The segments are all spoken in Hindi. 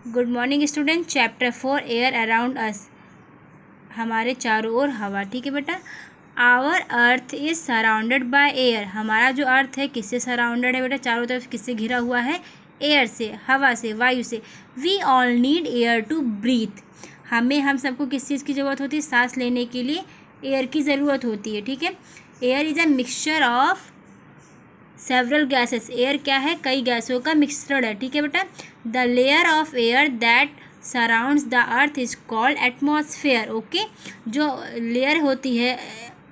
Good morning student. Chapter 4 air around us, हमारे चारों ओर हवा। ठीक है बेटा। Our earth is surrounded by air, हमारा जो अर्थ है किससे सराउंडेड है बेटा, चारों तरफ किससे घिरा हुआ है, एयर से, हवा से, वायु से। We all need air to breathe, हम सबको किस चीज़ की ज़रूरत होती है, सांस लेने के लिए एयर की ज़रूरत होती है। ठीक है। Air is a mixture of several gases, air क्या है, कई गैसों का मिश्रण है। ठीक है बेटा। The layer of air that surrounds the earth is called atmosphere. Okay, जो लेयर होती है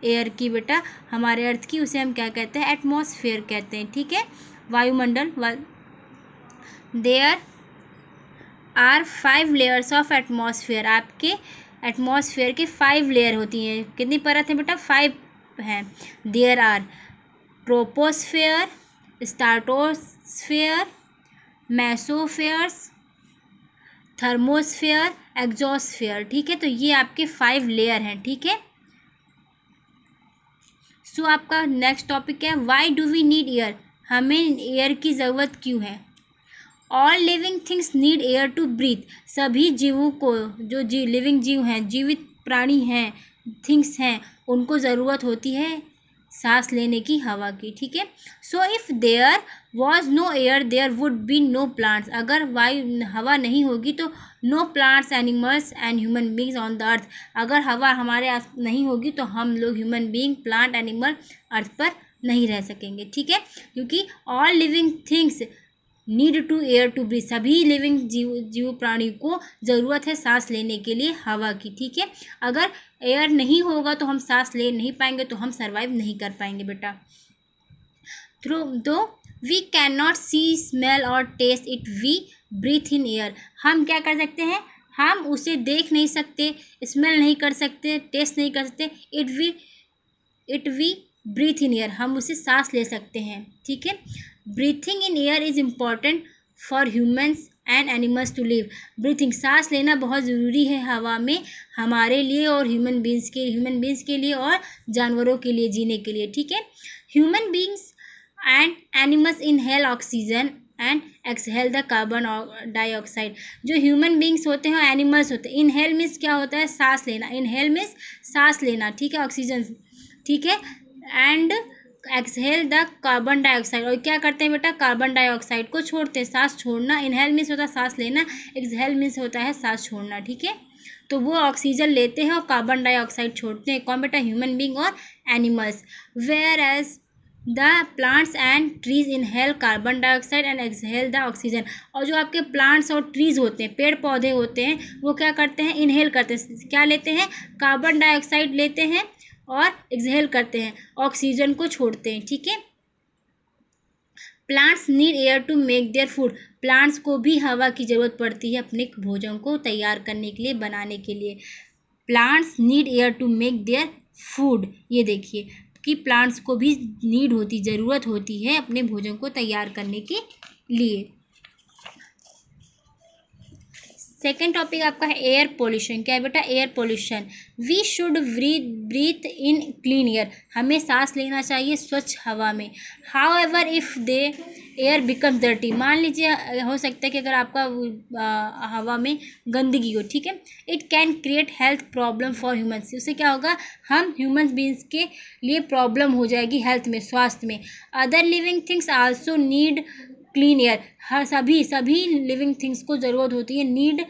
एयर की बेटा हमारे अर्थ की, उसे हम क्या कहते हैं, एटमॉस्फेयर कहते हैं। ठीक है, वायुमंडल। There are 5 layers of atmosphere, आपके एटमॉस्फेयर के 5 लेयर होती हैं। कितनी परत है बेटा, 5 हैं। There are troposphere, stratosphere, mesosphere, thermosphere, exosphere. ठीक है, तो ये आपके 5 लेयर हैं। ठीक है। सो आपका नेक्स्ट टॉपिक क्या है, why do we need air, हमें एयर की ज़रूरत क्यों है। All living things need air to breathe, सभी जीवों को, जो लिविंग जीव हैं, जीवित प्राणी हैं, थिंग्स हैं, उनको ज़रूरत होती है सांस लेने की हवा की। ठीक है। So if there was no air there would be no plants, अगर वायु हवा नहीं होगी तो no plants, animals and human beings on the earth, अगर हवा हमारे आस नहीं होगी तो हम लोग human being, plant, animal earth पर नहीं रह सकेंगे। ठीक है, क्योंकि all living things need to air to breathe, सभी लिविंग जीव प्राणी को ज़रूरत है सांस लेने के लिए हवा की। ठीक है, अगर एयर नहीं होगा तो हम सांस ले नहीं पाएंगे, तो हम सर्वाइव नहीं कर पाएंगे बेटा। Through though we can not see, smell और taste it, we breathe in air, हम क्या कर सकते हैं, हम उसे देख नहीं सकते, स्मेल नहीं कर सकते, टेस्ट नहीं कर सकते, it we breathe in air, हम उसे सांस ले सकते हैं। ठीक है। Breathing in air is important for humans and animals to live, breathing, सांस लेना बहुत ज़रूरी है हवा में हमारे लिए और ह्यूमन बींग्स के लिए और जानवरों के लिए जीने के लिए। ठीक है। Human beings and animals inhale oxygen and exhale the carbon dioxide, जो ह्यूमन बींग्स होते हैं और एनिमल्स होते हैं, इनहेल मीन्स क्या होता है, सांस लेना, इनहेल मीन्स सांस लेना। ठीक है, ऑक्सीजन। ठीक है। And exhale the carbon dioxide, और क्या करते हैं बेटा, कार्बन डाइऑक्साइड को छोड़ते हैं, सांस छोड़ना। इनहेल मीन्स होता है सांस लेना, एक्सहेल मीन्स होता है सांस छोड़ना। ठीक है, तो वो ऑक्सीजन लेते हैं और कार्बन डाइऑक्साइड छोड़ते हैं, कौन बेटा, ह्यूमन बींग और animals. Whereas the plants and trees inhale carbon dioxide and exhale the oxygen, और जो आपके प्लांट्स और ट्रीज होते हैं, पेड़ पौधे होते हैं, वो क्या करते हैं, इनहेल करते हैं, क्या लेते हैं, कार्बन डाइऑक्साइड लेते हैं और एक्सहेल करते हैं, ऑक्सीजन को छोड़ते हैं। ठीक है। Plants need air to make their food, plants को भी हवा की ज़रूरत पड़ती है अपने भोजन को तैयार करने के लिए, बनाने के लिए। Plants need air to make their food, ये देखिए कि प्लांट्स को भी नीड होती, ज़रूरत होती है अपने भोजन को तैयार करने के लिए। सेकेंड टॉपिक आपका है एयर पोल्यूशन। क्या है बेटा, air pollution. We should breathe in clean air, हमें सांस लेना चाहिए स्वच्छ हवा में। However if the air become dirty, मान लीजिए हो सकता है कि अगर आपका हवा में गंदगी हो, ठीक है, it can create health problem for humans, उससे क्या होगा, हम ह्यूमन बींग्स के लिए प्रॉब्लम हो जाएगी हेल्थ में, स्वास्थ्य में। Other living things also need clean air, हर सभी लिविंग थिंग्स को ज़रूरत होती है, नीड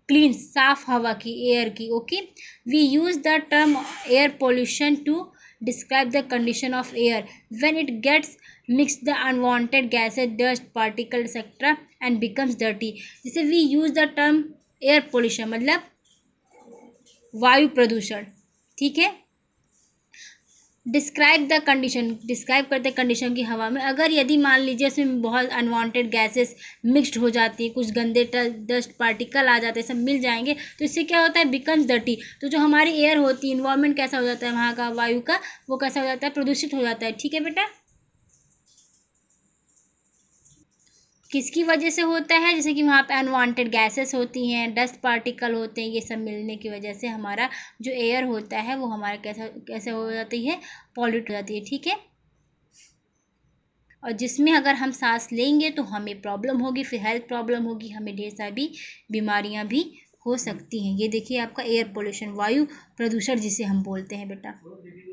क्लीन, साफ हवा की, एयर की। Okay, we use the term air pollution to describe the condition of air when it gets mix the unwanted gases, dust particle etcetera and becomes dirty. जैसे we use the term air pollution मतलब वायु प्रदूषण। ठीक है। डिस्क्राइब द कंडीशन, डिस्क्राइब करते कंडीशन की हवा में, अगर यदि मान लीजिए इसमें बहुत अनवांटेड गैसेस मिक्स्ड हो जाती है, कुछ गंदे डस्ट पार्टिकल आ जाते हैं, सब मिल जाएंगे, तो इससे क्या होता है, बिकम्स डर्टी, तो जो हमारी एयर होती है, इन्वायरमेंट कैसा हो जाता है वहाँ का, वायु का, वो कैसा हो जाता है, प्रदूषित हो जाता है। ठीक है बेटा। किसकी वजह से होता है, जैसे कि वहाँ पे अनवांटेड गैसेस होती हैं, डस्ट पार्टिकल होते हैं, ये सब मिलने की वजह से हमारा जो एयर होता है वो हमारा कैसे कैसे हो जाती है, पॉल्यूट हो जाती है। ठीक है। और जिसमें अगर हम सांस लेंगे तो हमें प्रॉब्लम होगी, फिर हेल्थ प्रॉब्लम होगी, हमें ढेर सारी बीमारियां भी हो सकती हैं। ये देखिए आपका एयर पोल्यूशन, वायु प्रदूषण जिसे हम बोलते हैं बेटा।